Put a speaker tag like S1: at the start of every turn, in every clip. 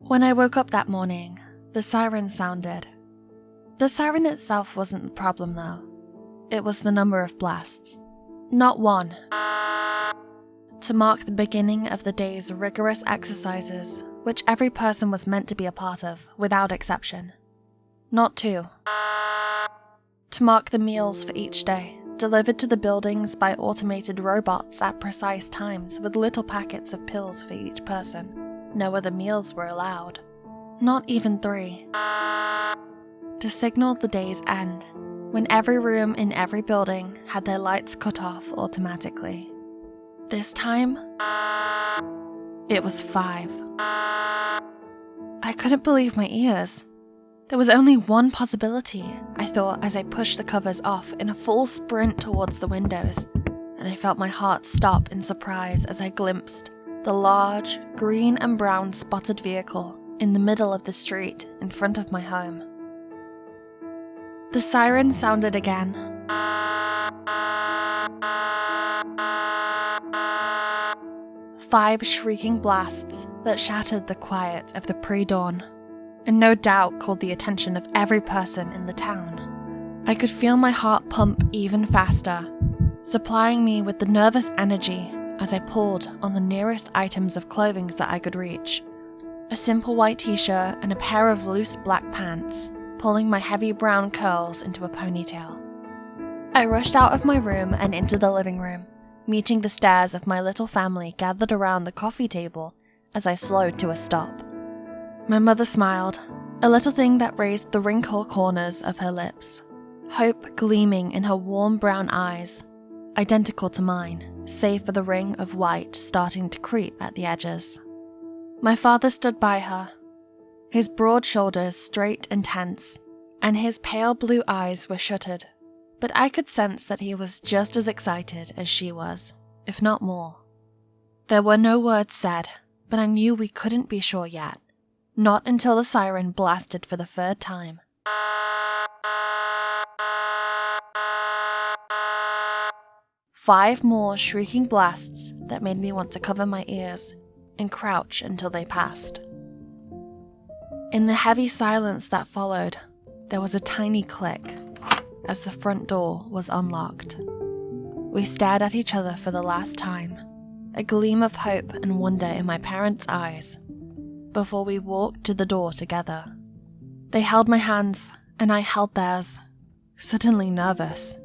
S1: When I woke up that morning, the siren sounded. The siren itself wasn't the problem though. It was the number of blasts. Not one. To mark the beginning of the day's rigorous exercises, which every person was meant to be a part of, without exception. Not two. To mark the meals for each day, delivered to the buildings by automated robots at precise times with little packets of pills for each person. No other meals were allowed. Not even 3. To signal the day's end, when every room in every building had their lights cut off automatically. This time, it was 5. I couldn't believe my ears. There was only one possibility, I thought as I pushed the covers off in a full sprint towards the windows, and I felt my heart stop in surprise as I glimpsed the large, green and brown spotted vehicle in the middle of the street in front of my home. The siren sounded again. 5 shrieking blasts that shattered the quiet of the pre-dawn, and no doubt called the attention of every person in the town. I could feel my heart pump even faster, supplying me with the nervous energy as I pulled on the nearest items of clothing that I could reach. A simple white t-shirt and a pair of loose black pants, pulling my heavy brown curls into a ponytail. I rushed out of my room and into the living room, meeting the stares of my little family gathered around the coffee table as I slowed to a stop. My mother smiled, a little thing that raised the wrinkled corners of her lips, hope gleaming in her warm brown eyes, identical to mine, save for the ring of white starting to creep at the edges. My father stood by her, his broad shoulders straight and tense, and his pale blue eyes were shuttered, but I could sense that he was just as excited as she was, if not more. There were no words said, but I knew we couldn't be sure yet, not until the siren blasted for the 3rd time. Five more shrieking blasts that made me want to cover my ears and crouch until they passed. In the heavy silence that followed, there was a tiny click as the front door was unlocked. We stared at each other for the last time, a gleam of hope and wonder in my parents' eyes, before we walked to the door together. They held my hands, and I held theirs, suddenly nervous.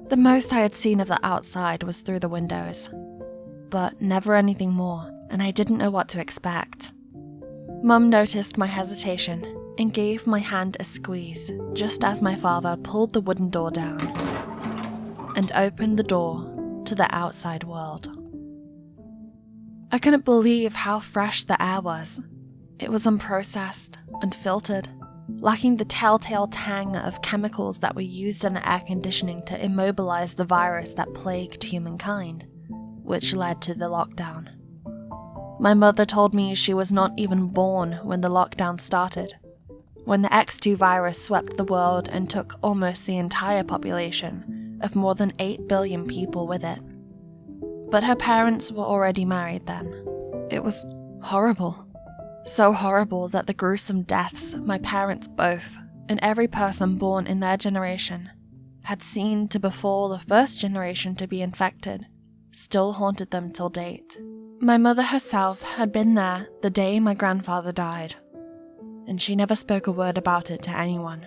S1: The most I had seen of the outside was through the windows, but never anything more, and I didn't know what to expect. Mum noticed my hesitation and gave my hand a squeeze just as my father pulled the wooden door down and opened the door to the outside world. I couldn't believe how fresh the air was. It was unprocessed, unfiltered, lacking the telltale tang of chemicals that were used in air conditioning to immobilize the virus that plagued humankind, which led to the lockdown. My mother told me she was not even born when the lockdown started, when the X2 virus swept the world and took almost the entire population of more than 8 billion people with it. But her parents were already married then. It was horrible. So horrible that the gruesome deaths my parents both, and every person born in their generation, had seen to befall the first generation to be infected, still haunted them till date. My mother herself had been there the day my grandfather died, and she never spoke a word about it to anyone.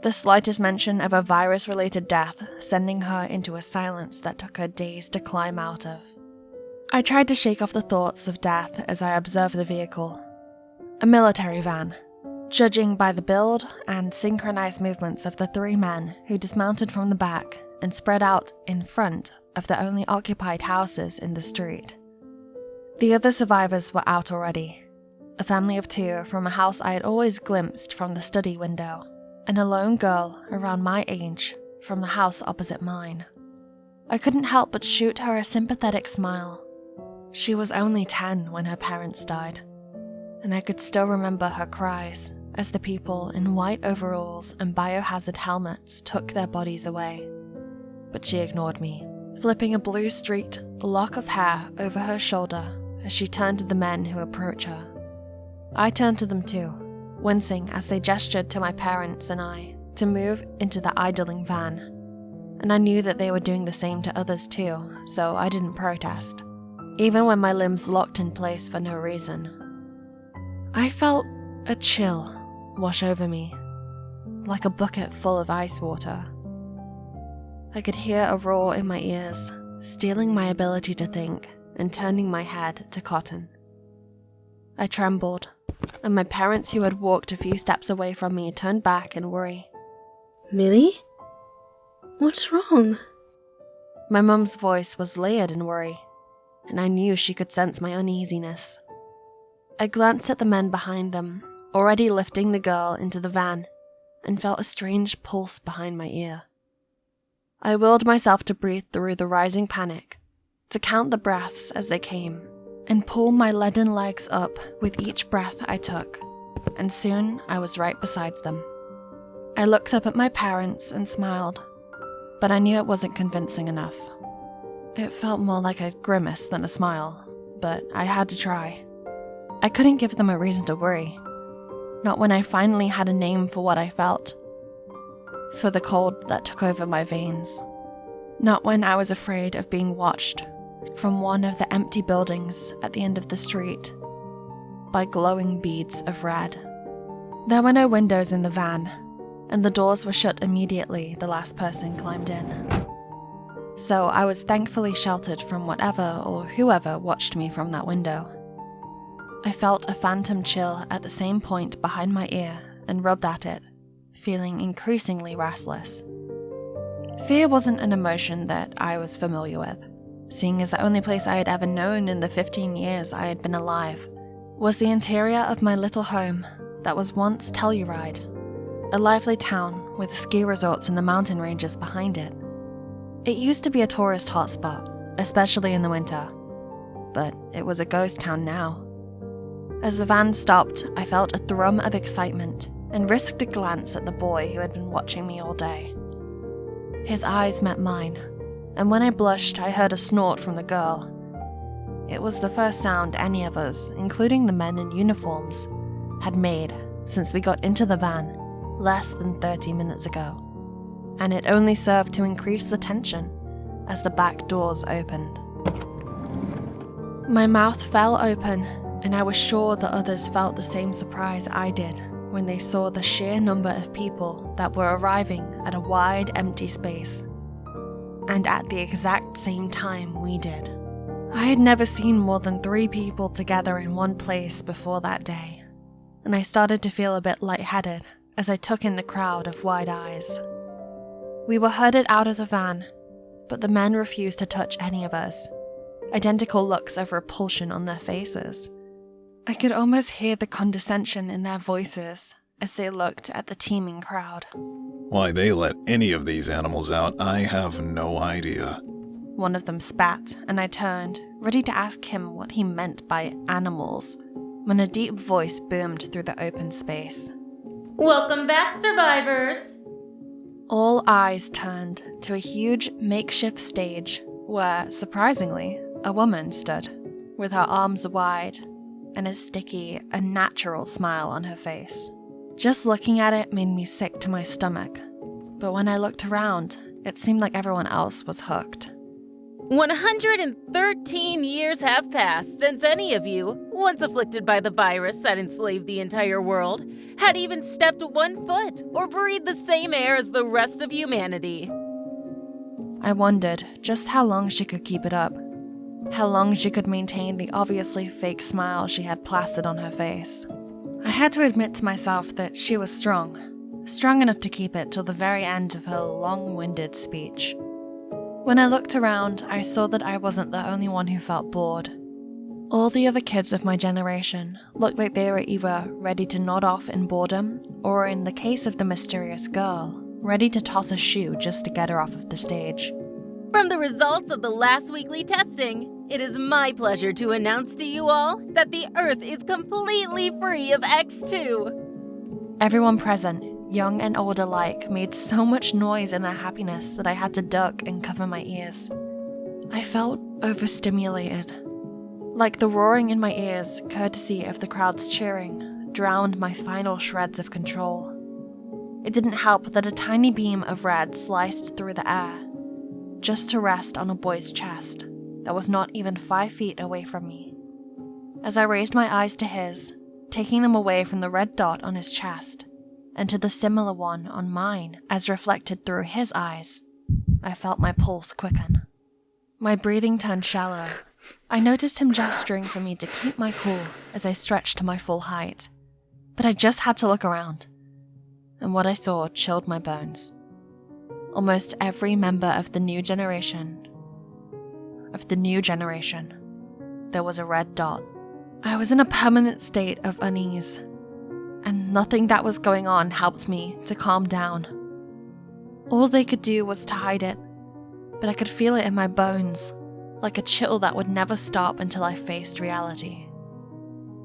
S1: The slightest mention of a virus-related death sending her into a silence that took her days to climb out of. I tried to shake off the thoughts of death as I observed the vehicle. A military van, judging by the build and synchronized movements of the 3 men who dismounted from the back and spread out in front of the only occupied houses in the street. The other survivors were out already, a family of 2 from a house I had always glimpsed from the study window, and a lone girl around my age from the house opposite mine. I couldn't help but shoot her a sympathetic smile. She was only 10 when her parents died, and I could still remember her cries as the people in white overalls and biohazard helmets took their bodies away. But she ignored me, flipping a blue-streaked lock of hair over her shoulder as she turned to the men who approached her. I turned to them too, wincing as they gestured to my parents and I to move into the idling van. And I knew that they were doing the same to others too, so I didn't protest, even when my limbs locked in place for no reason. I felt a chill wash over me, like a bucket full of ice water. I could hear a roar in my ears, stealing my ability to think and turning my head to cotton. I trembled, and my parents, who had walked a few steps away from me, turned back in worry.
S2: Millie? What's wrong?
S1: My mum's voice was layered in worry, and I knew she could sense my uneasiness. I glanced at the men behind them, already lifting the girl into the van, and felt a strange pulse behind my ear. I willed myself to breathe through the rising panic, to count the breaths as they came, and pull my leaden legs up with each breath I took, and soon I was right beside them. I looked up at my parents and smiled, but I knew it wasn't convincing enough. It felt more like a grimace than a smile, but I had to try. I couldn't give them a reason to worry, not when I finally had a name for what I felt, for the cold that took over my veins, not when I was afraid of being watched from one of the empty buildings at the end of the street by glowing beads of red. There were no windows in the van, and the doors were shut immediately the last person climbed in. So I was thankfully sheltered from whatever or whoever watched me from that window. I felt a phantom chill at the same point behind my ear and rubbed at it, feeling increasingly restless. Fear wasn't an emotion that I was familiar with, seeing as the only place I had ever known in the 15 years I had been alive was the interior of my little home that was once Telluride, a lively town with ski resorts in the mountain ranges behind it. It used to be a tourist hotspot, especially in the winter, but it was a ghost town now. As the van stopped, I felt a thrum of excitement and risked a glance at the boy who had been watching me all day. His eyes met mine, and when I blushed, I heard a snort from the girl. It was the first sound any of us, including the men in uniforms, had made since we got into the van less than 30 minutes ago, and it only served to increase the tension as the back doors opened. My mouth fell open, and I was sure the others felt the same surprise I did when they saw the sheer number of people that were arriving at a wide, empty space, and at the exact same time we did. I had never seen more than 3 people together in one place before that day, and I started to feel a bit lightheaded as I took in the crowd of wide eyes. We were herded out of the van, but the men refused to touch any of us, identical looks of repulsion on their faces. I could almost hear the condescension in their voices as they looked at the teeming crowd.
S3: Why they let any of these animals out, I have no idea.
S1: One of them spat, and I turned, ready to ask him what he meant by animals, when a deep voice boomed through the open space.
S4: Welcome back, survivors!
S1: All eyes turned to a huge makeshift stage where, surprisingly, a woman stood, with her arms wide and a sticky, unnatural smile on her face. Just looking at it made me sick to my stomach, but when I looked around, it seemed like everyone else was hooked.
S4: 113 years have passed since any of you, once afflicted by the virus that enslaved the entire world, had even stepped 1 foot or breathed the same air as the rest of humanity.
S1: I wondered just how long she could keep it up, how long she could maintain the obviously fake smile she had plastered on her face. I had to admit to myself that she was strong enough to keep it till the very end of her long-winded speech. When I looked around, I saw that I wasn't the only one who felt bored. All the other kids of my generation looked like they were either ready to nod off in boredom, or in the case of the mysterious girl, ready to toss a shoe just to get her off of the stage.
S4: From the results of the last weekly testing, it is my pleasure to announce to you all that the Earth is completely free of X2.
S1: Everyone present, young and old alike, made so much noise in their happiness that I had to duck and cover my ears. I felt overstimulated, Like the roaring in my ears, courtesy of the crowd's cheering, drowned my final shreds of control. It didn't help that a tiny beam of red sliced through the air, just to rest on a boy's chest that was not even 5 feet away from me. As I raised my eyes to his, taking them away from the red dot on his chest, and to the similar one on mine as reflected through his eyes, I felt my pulse quicken. My breathing turned shallow. I noticed him gesturing for me to keep my cool as I stretched to my full height, but I just had to look around, and what I saw chilled my bones. Almost every member of the new generation, there was a red dot. I was in a permanent state of unease, and nothing that was going on helped me to calm down. All they could do was to hide it, but I could feel it in my bones, like a chill that would never stop until I faced reality.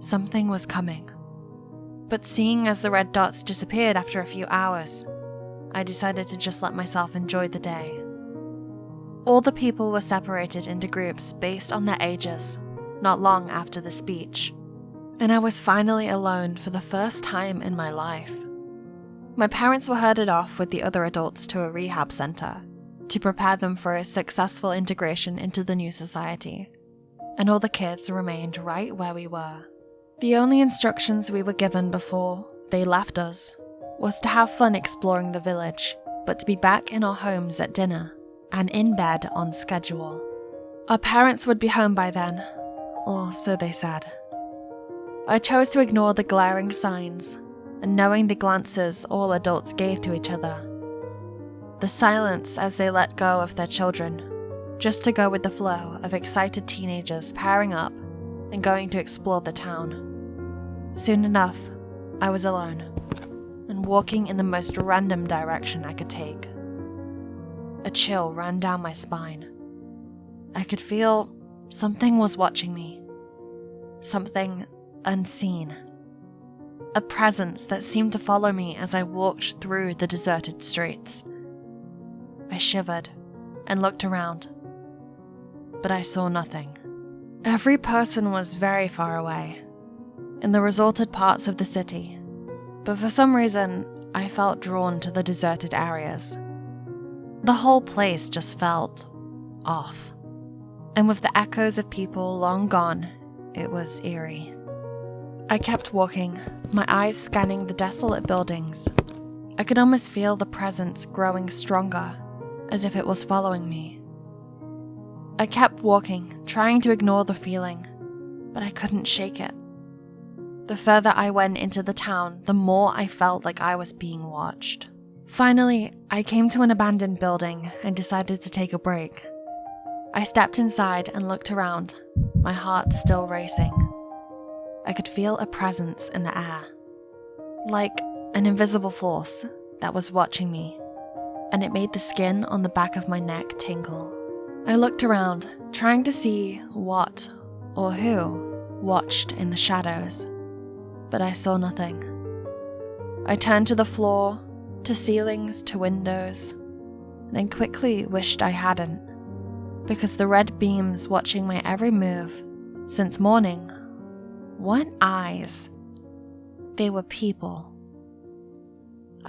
S1: Something was coming. But seeing as the red dots disappeared after a few hours, I decided to just let myself enjoy the day. All the people were separated into groups based on their ages, not long after the speech, and I was finally alone for the first time in my life. My parents were herded off with the other adults to a rehab center to prepare them for a successful integration into the new society, and all the kids remained right where we were. The only instructions we were given before they left us was to have fun exploring the village, but to be back in our homes at dinner and in bed on schedule. Our parents would be home by then, or so they said. I chose to ignore the glaring signs and knowing the glances all adults gave to each other. The silence as they let go of their children, just to go with the flow of excited teenagers pairing up and going to explore the town. Soon enough, I was alone, and walking in the most random direction I could take. A chill ran down my spine. I could feel something was watching me. Something unseen. A presence that seemed to follow me as I walked through the deserted streets. I shivered and looked around, but I saw nothing. Every person was very far away, in the resorted parts of the city, but for some reason, I felt drawn to the deserted areas. The whole place just felt off, and with the echoes of people long gone, it was eerie. I kept walking, my eyes scanning the desolate buildings. I could almost feel the presence growing stronger, as if it was following me. I kept walking, trying to ignore the feeling, but I couldn't shake it. The further I went into the town, the more I felt like I was being watched. Finally, I came to an abandoned building and decided to take a break. I stepped inside and looked around, my heart still racing. I could feel a presence in the air, like an invisible force that was watching me, and it made the skin on the back of my neck tingle. I looked around, trying to see what or who watched in the shadows, but I saw nothing. I turned to the floor, to ceilings, to windows, then quickly wished I hadn't, because the red beams watching my every move since morning weren't eyes, they were people.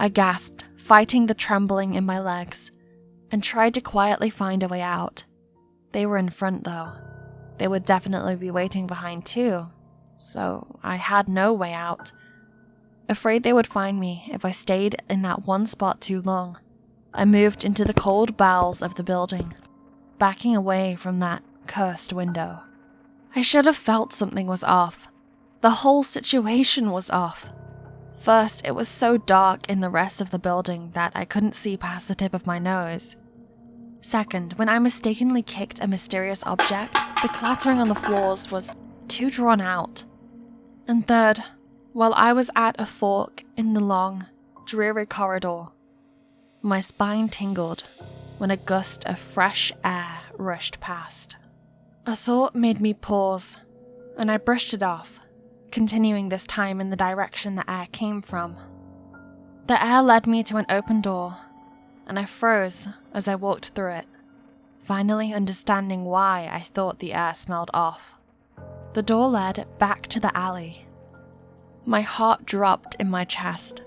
S1: I gasped, fighting the trembling in my legs, and tried to quietly find a way out. They were in front though. They would definitely be waiting behind too, so I had no way out. Afraid they would find me if I stayed in that one spot too long, I moved into the cold bowels of the building, backing away from that cursed window. I should have felt something was off. The whole situation was off. First, it was so dark in the rest of the building that I couldn't see past the tip of my nose. Second, when I mistakenly kicked a mysterious object, the clattering on the floors was too drawn out. And third, while I was at a fork in the long, dreary corridor, my spine tingled when a gust of fresh air rushed past. A thought made me pause, and I brushed it off, continuing this time in the direction the air came from. The air led me to an open door, and I froze as I walked through it, finally understanding why I thought the air smelled off. The door led back to the alley. My heart dropped in my chest.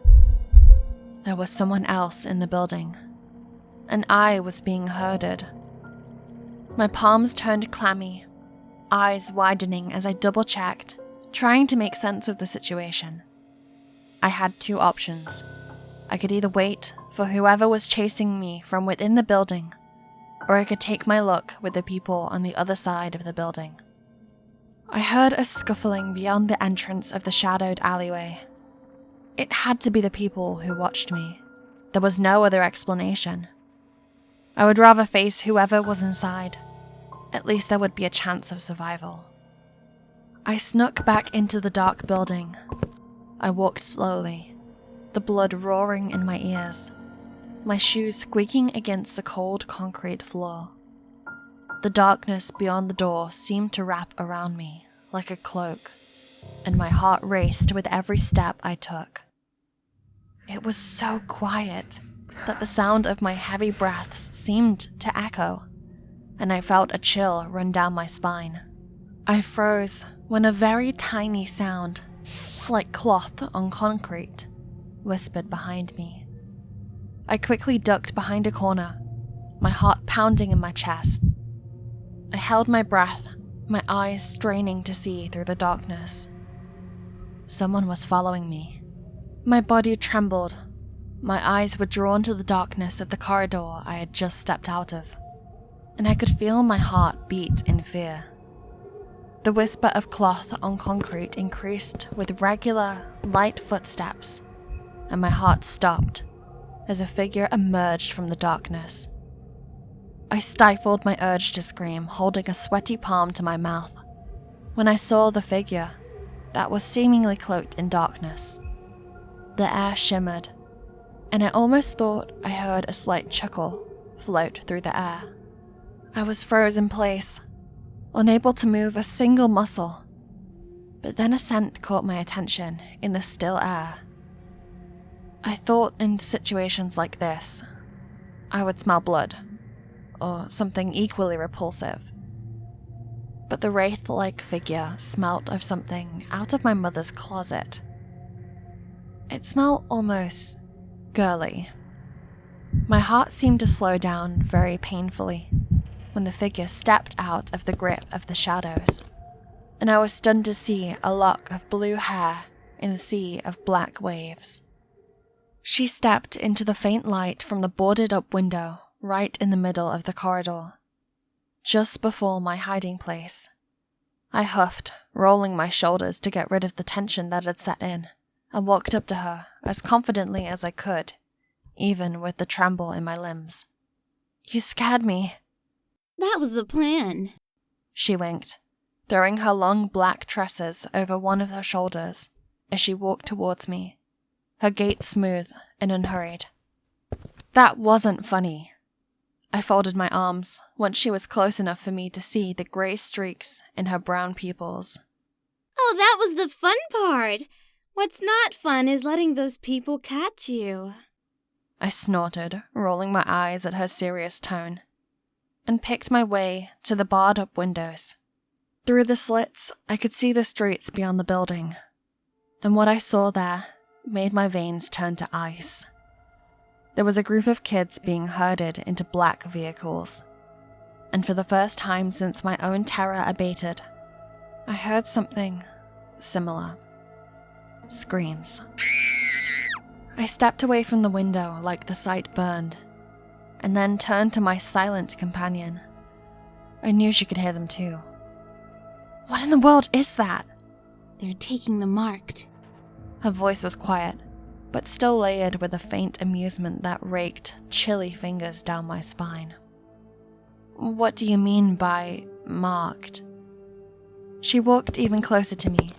S1: There was someone else in the building, and I was being herded. My palms turned clammy, eyes widening as I double-checked, trying to make sense of the situation. I had two options. I could either wait for whoever was chasing me from within the building, or I could take my look with the people on the other side of the building. I heard a scuffling beyond the entrance of the shadowed alleyway. It had to be the people who watched me. There was no other explanation. I would rather face whoever was inside. At least there would be a chance of survival. I snuck back into the dark building. I walked slowly, the blood roaring in my ears, my shoes squeaking against the cold concrete floor. The darkness beyond the door seemed to wrap around me like a cloak, and my heart raced with every step I took. It was so quiet that the sound of my heavy breaths seemed to echo, and I felt a chill run down my spine. I froze when a very tiny sound, like cloth on concrete, whispered behind me. I quickly ducked behind a corner, my heart pounding in my chest. I held my breath, my eyes straining to see through the darkness. Someone was following me. My body trembled. My eyes were drawn to the darkness of the corridor I had just stepped out of, and I could feel my heart beat in fear. The whisper of cloth on concrete increased with regular, light footsteps, and my heart stopped as a figure emerged from the darkness. I stifled my urge to scream, holding a sweaty palm to my mouth, when I saw the figure that was seemingly cloaked in darkness. The air shimmered, and I almost thought I heard a slight chuckle float through the air. I was frozen in place, unable to move a single muscle, but then a scent caught my attention in the still air. I thought in situations like this, I would smell blood, or something equally repulsive. But the wraith-like figure smelt of something out of my mother's closet. It smelled almost girly. My heart seemed to slow down very painfully when the figure stepped out of the grip of the shadows, and I was stunned to see a lock of blue hair in the sea of black waves. She stepped into the faint light from the boarded-up window right in the middle of the corridor, just before my hiding place. I huffed, rolling my shoulders to get rid of the tension that had set in, and walked up to her as confidently as I could, even with the tremble in my limbs. "You scared me."
S5: "That was the plan,"
S1: she winked, throwing her long black tresses over one of her shoulders as she walked towards me, her gait smooth and unhurried. That wasn't funny. I folded my arms once she was close enough for me to see the grey streaks in her brown pupils.
S5: "Oh, that was the fun part. What's not fun is letting those people catch you."
S1: I snorted, rolling my eyes at her serious tone, and picked my way to the barred-up windows. Through the slits, I could see the streets beyond the building, and what I saw there made my veins turn to ice. There was a group of kids being herded into black vehicles, and for the first time since my own terror abated, I heard something similar. Screams. I stepped away from the window like the sight burned, and then turned to my silent companion. I knew she could hear them too. "What in the world is that?"
S5: "They're taking the marked."
S1: Her voice was quiet, but still layered with a faint amusement that raked chilly fingers down my spine. "What do you mean by marked?" She walked even closer to me,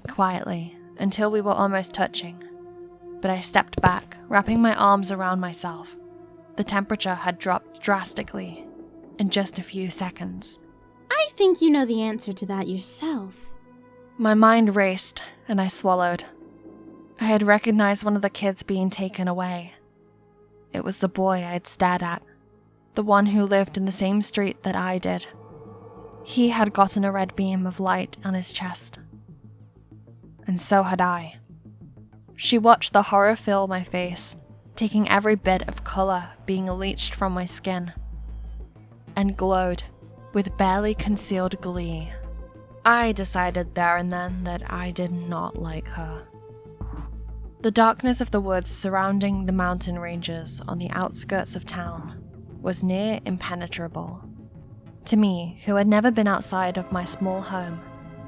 S1: quietly, until we were almost touching. But I stepped back, wrapping my arms around myself. The temperature had dropped drastically in just a few seconds.
S5: "I think you know the answer to that yourself."
S1: My mind raced, and I swallowed. I had recognized one of the kids being taken away. It was the boy I had stared at, the one who lived in the same street that I did. He had gotten a red beam of light on his chest. And so had I. She watched the horror fill my face, taking every bit of colour being leached from my skin, and glowed with barely concealed glee. I decided there and then that I did not like her. The darkness of the woods surrounding the mountain ranges on the outskirts of town was near impenetrable. To me, who had never been outside of my small home,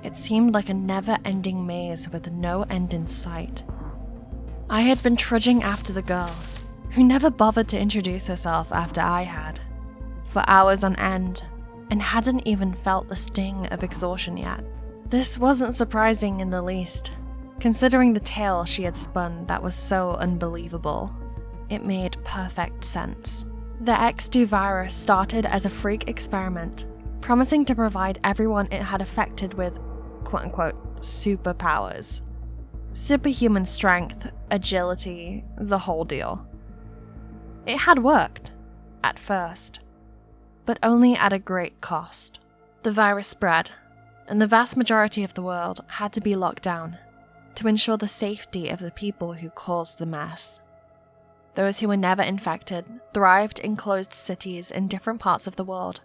S1: it seemed like a never-ending maze with no end in sight. I had been trudging after the girl, who never bothered to introduce herself after I had, for hours on end, and hadn't even felt the sting of exhaustion yet. This wasn't surprising in the least, considering the tale she had spun that was so unbelievable. It made perfect sense. The X2 virus started as a freak experiment, promising to provide everyone it had affected with quote-unquote superpowers. Superhuman strength, agility, the whole deal. It had worked, at first, but only at a great cost. The virus spread, and the vast majority of the world had to be locked down to ensure the safety of the people who caused the mess. Those who were never infected thrived in closed cities in different parts of the world,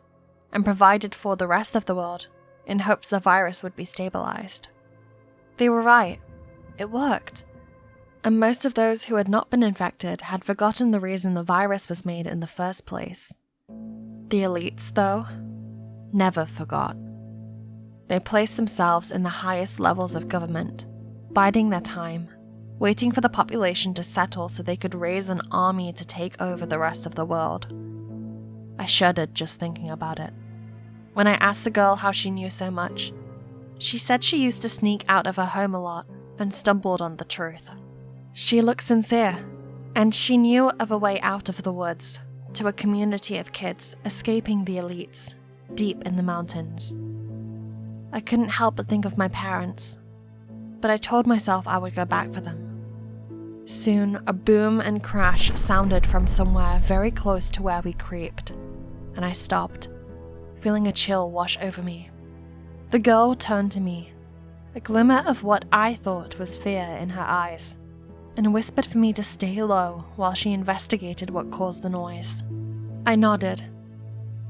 S1: and provided for the rest of the world in hopes the virus would be stabilized. They were right. It worked. And most of those who had not been infected had forgotten the reason the virus was made in the first place. The elites, though, never forgot. They placed themselves in the highest levels of government, biding their time, waiting for the population to settle so they could raise an army to take over the rest of the world. I shuddered just thinking about it. When I asked the girl how she knew so much, she said she used to sneak out of her home a lot and stumbled on the truth. She looked sincere, and she knew of a way out of the woods to a community of kids escaping the elites deep in the mountains. I couldn't help but think of my parents, but I told myself I would go back for them. Soon, a boom and crash sounded from somewhere very close to where we creeped, and I stopped, feeling a chill wash over me. The girl turned to me, a glimmer of what I thought was fear in her eyes, and whispered for me to stay low while she investigated what caused the noise. I nodded,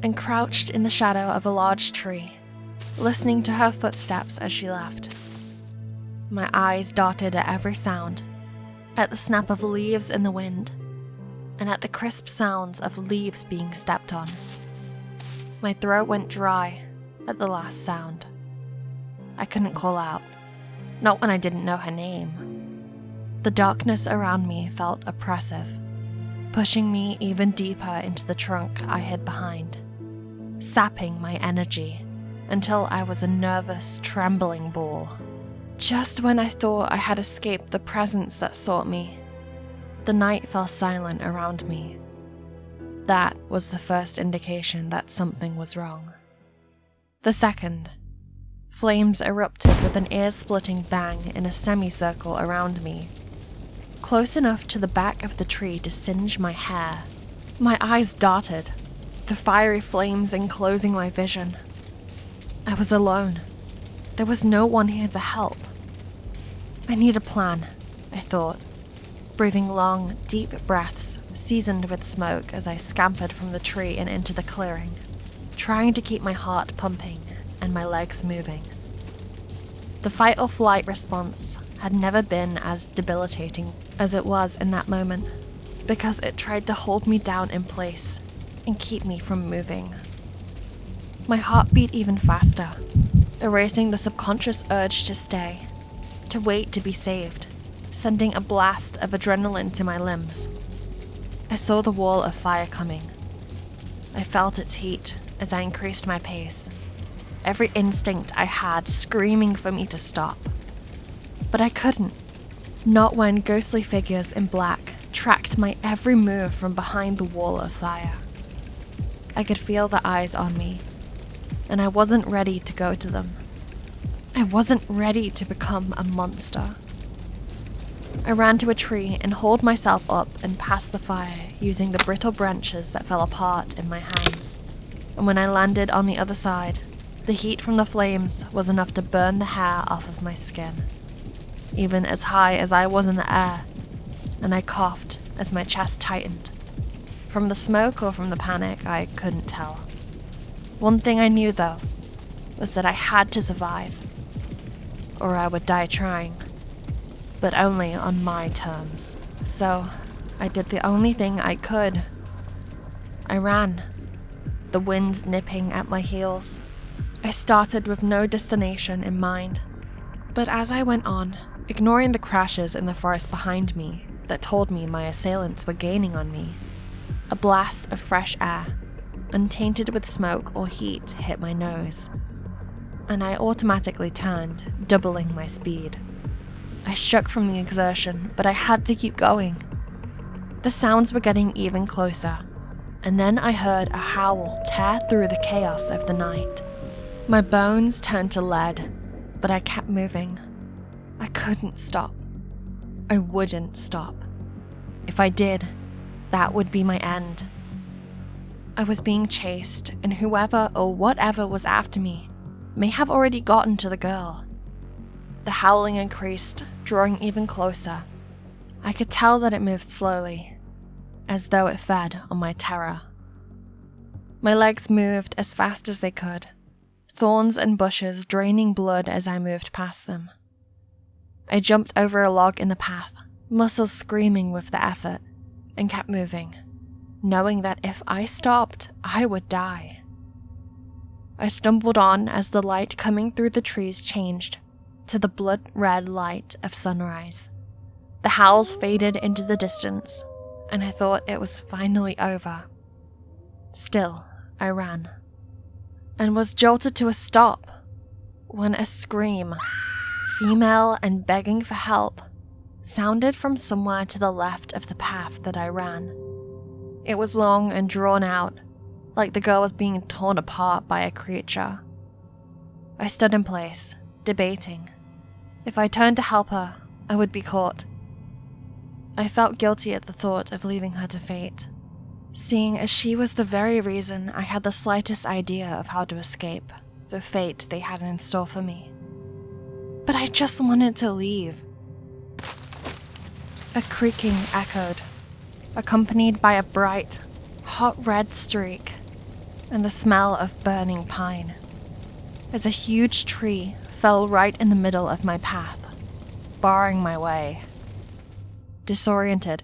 S1: and crouched in the shadow of a large tree, listening to her footsteps as she left. My eyes darted at every sound, at the snap of leaves in the wind, and at the crisp sounds of leaves being stepped on. My throat went dry at the last sound. I couldn't call out, not when I didn't know her name. The darkness around me felt oppressive, pushing me even deeper into the trunk I hid behind, sapping my energy until I was a nervous, trembling ball. Just when I thought I had escaped the presence that sought me, the night fell silent around me. That was the first indication that something was wrong. The second, flames erupted with an ear-splitting bang in a semicircle around me, close enough to the back of the tree to singe my hair. My eyes darted, the fiery flames enclosing my vision. I was alone. There was no one here to help. I need a plan, I thought, breathing long, deep breaths seasoned with smoke as I scampered from the tree and into the clearing, trying to keep my heart pumping and my legs moving. The fight or flight response had never been as debilitating as it was in that moment, because it tried to hold me down in place and keep me from moving. My heart beat even faster, erasing the subconscious urge to stay, to wait to be saved, sending a blast of adrenaline to my limbs. I saw the wall of fire coming. I felt its heat as I increased my pace, every instinct I had screaming for me to stop. But I couldn't, not when ghostly figures in black tracked my every move from behind the wall of fire. I could feel the eyes on me, and I wasn't ready to go to them. I wasn't ready to become a monster. I ran to a tree and hauled myself up and past the fire using the brittle branches that fell apart in my hands. And when I landed on the other side, The heat from the flames was enough to burn the hair off of my skin, even as high as I was in the air, and I coughed as my chest tightened. From the smoke or from the panic, I couldn't tell. One thing I knew, though, was that I had to survive, or I would die trying, but only on my terms. So, I did the only thing I could. I ran, the wind nipping at my heels. I started with no destination in mind, but as I went on, ignoring the crashes in the forest behind me that told me my assailants were gaining on me, a blast of fresh air, untainted with smoke or heat, hit my nose, and I automatically turned, doubling my speed. I shook from the exertion, but I had to keep going. The sounds were getting even closer, and then I heard a howl tear through the chaos of the night. My bones turned to lead, but I kept moving. I couldn't stop. I wouldn't stop. If I did, that would be my end. I was being chased, and whoever or whatever was after me may have already gotten to the girl. The howling increased, drawing even closer. I could tell that it moved slowly, as though it fed on my terror. My legs moved as fast as they could, thorns and bushes draining blood as I moved past them. I jumped over a log in the path, muscles screaming with the effort, and kept moving, knowing that if I stopped, I would die. I stumbled on as the light coming through the trees changed to the blood-red light of sunrise. The howls faded into the distance, and I thought it was finally over. Still, I ran, and was jolted to a stop when a scream, female and begging for help, sounded from somewhere to the left of the path that I ran. It was long and drawn out, like the girl was being torn apart by a creature. I stood in place, debating. If I turned to help her, I would be caught. I felt guilty at the thought of leaving her to fate, seeing as she was the very reason I had the slightest idea of how to escape the fate they had in store for me. But I just wanted to leave. A creaking echoed, accompanied by a bright, hot red streak and the smell of burning pine, as a huge tree fell right in the middle of my path, barring my way. Disoriented,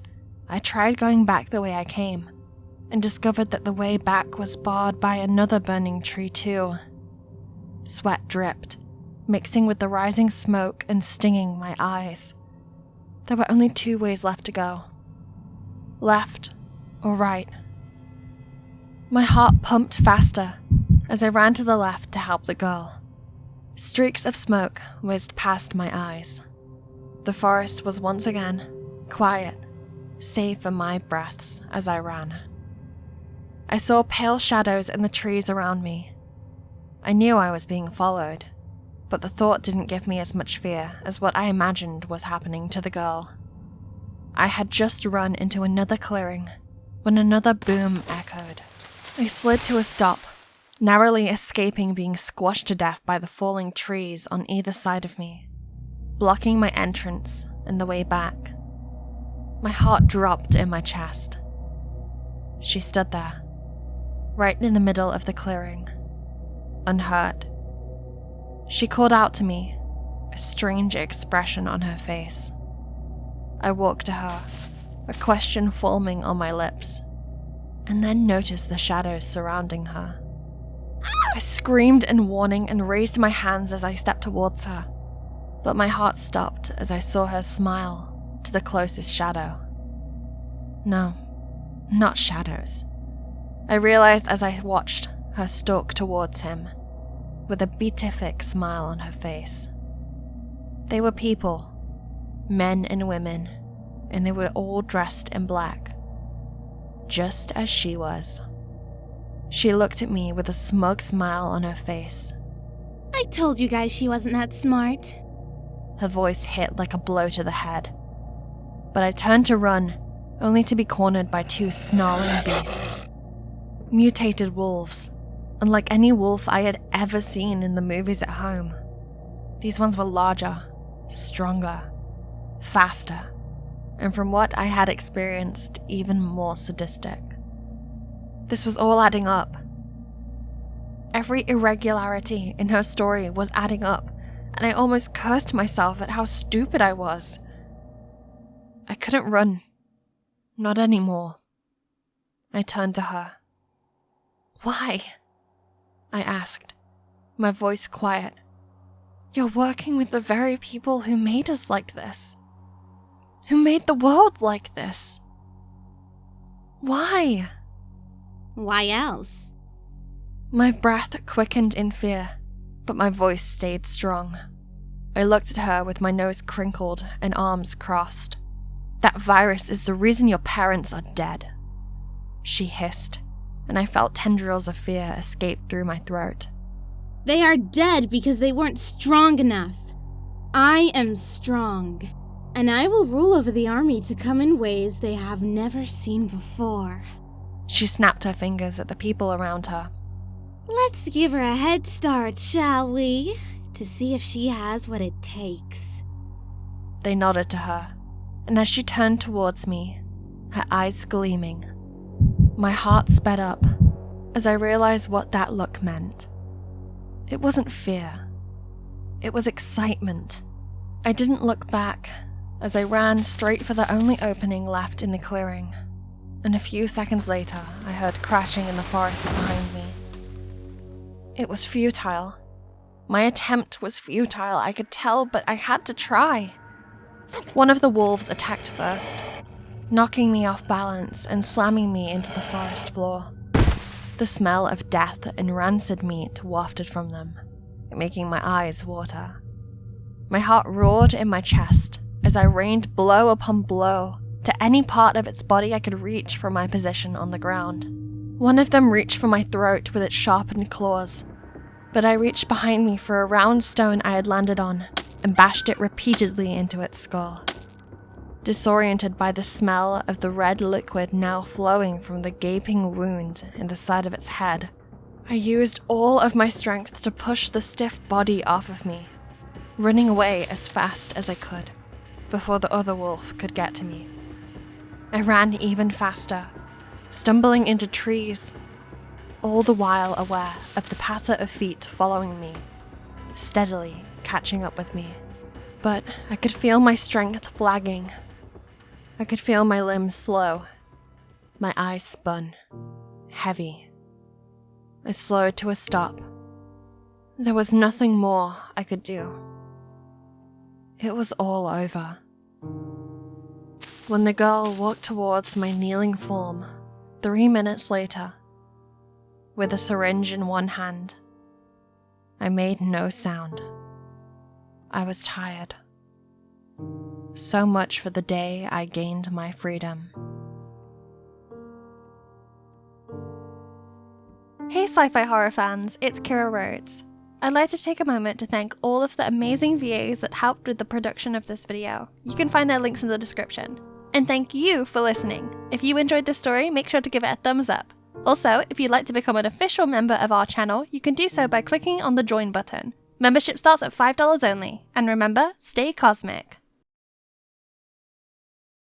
S1: I tried going back the way I came, and discovered that the way back was barred by another burning tree too. Sweat dripped, mixing with the rising smoke and stinging my eyes. There were only 2 ways left to go. Left or right. My heart pumped faster as I ran to the left to help the girl. Streaks of smoke whizzed past my eyes. The forest was once again quiet, save for my breaths as I ran. I saw pale shadows in the trees around me. I knew I was being followed, but the thought didn't give me as much fear as what I imagined was happening to the girl. I had just run into another clearing when another boom echoed. I slid to a stop, narrowly escaping being squashed to death by the falling trees on either side of me, blocking my entrance and the way back. My heart dropped in my chest. She stood there, right in the middle of the clearing, unhurt. She called out to me, a strange expression on her face. I walked to her, a question forming on my lips, and then noticed the shadows surrounding her. I screamed in warning and raised my hands as I stepped towards her, but my heart stopped as I saw her smile to the closest shadow. No, not shadows. I realized as I watched her stalk towards him, with a beatific smile on her face. They were people, men and women, and they were all dressed in black, just as she was. She looked at me with a smug smile on her face.
S5: I told you guys she wasn't that smart.
S1: Her voice hit like a blow to the head. But I turned to run, only to be cornered by 2 snarling beasts. Mutated wolves, unlike any wolf I had ever seen in the movies at home. These ones were larger, stronger, faster, and from what I had experienced, even more sadistic. This was all adding up. Every irregularity in her story was adding up, and I almost cursed myself at how stupid I was. I couldn't run. Not anymore. I turned to her. "Why?" I asked, my voice quiet. "You're working with the very people who made us like this. Who made the world like this. Why?"
S5: Why else?
S1: My breath quickened in fear, but my voice stayed strong. I looked at her with my nose crinkled and arms crossed. "That virus is the reason your parents are dead," she hissed, and I felt tendrils of fear escape through my throat.
S5: They are dead because they weren't strong enough. I am strong, and I will rule over the army to come in ways they have never seen before.
S1: She snapped her fingers at the people around her.
S5: Let's give her a head start, shall we? To see if she has what it takes.
S1: They nodded to her, and as she turned towards me, her eyes gleaming, my heart sped up as I realized what that look meant. It wasn't fear. It was excitement. I didn't look back as I ran straight for the only opening left in the clearing, and a few seconds later I heard crashing in the forest behind me. It was futile. My attempt was futile, I could tell, but I had to try. One of the wolves attacked first, knocking me off balance and slamming me into the forest floor. The smell of death and rancid meat wafted from them, making my eyes water. My heart roared in my chest as I rained blow upon blow to any part of its body I could reach from my position on the ground. One of them reached for my throat with its sharpened claws, but I reached behind me for a round stone I had landed on and bashed it repeatedly into its skull. Disoriented by the smell of the red liquid now flowing from the gaping wound in the side of its head, I used all of my strength to push the stiff body off of me, running away as fast as I could before the other wolf could get to me. I ran even faster, stumbling into trees, all the while aware of the patter of feet following me, steadily catching up with me. But I could feel my strength flagging. I could feel my limbs slow. My eyes spun, heavy. I slowed to a stop. There was nothing more I could do. It was all over. When the girl walked towards my kneeling form, 3 minutes later, with a syringe in one hand, I made no sound. I was tired. So much for the day I gained my freedom. Hey sci-fi horror fans, it's Kira Rhodes. I'd like to take a moment to thank all of the amazing VAs that helped with the production of this video. You can find their links in the description. And thank you for listening. If you enjoyed this story, make sure to give it a thumbs up. Also, if you'd like to become an official member of our channel, you can do so by clicking on the join button. Membership starts at $5 only. And remember, stay cosmic.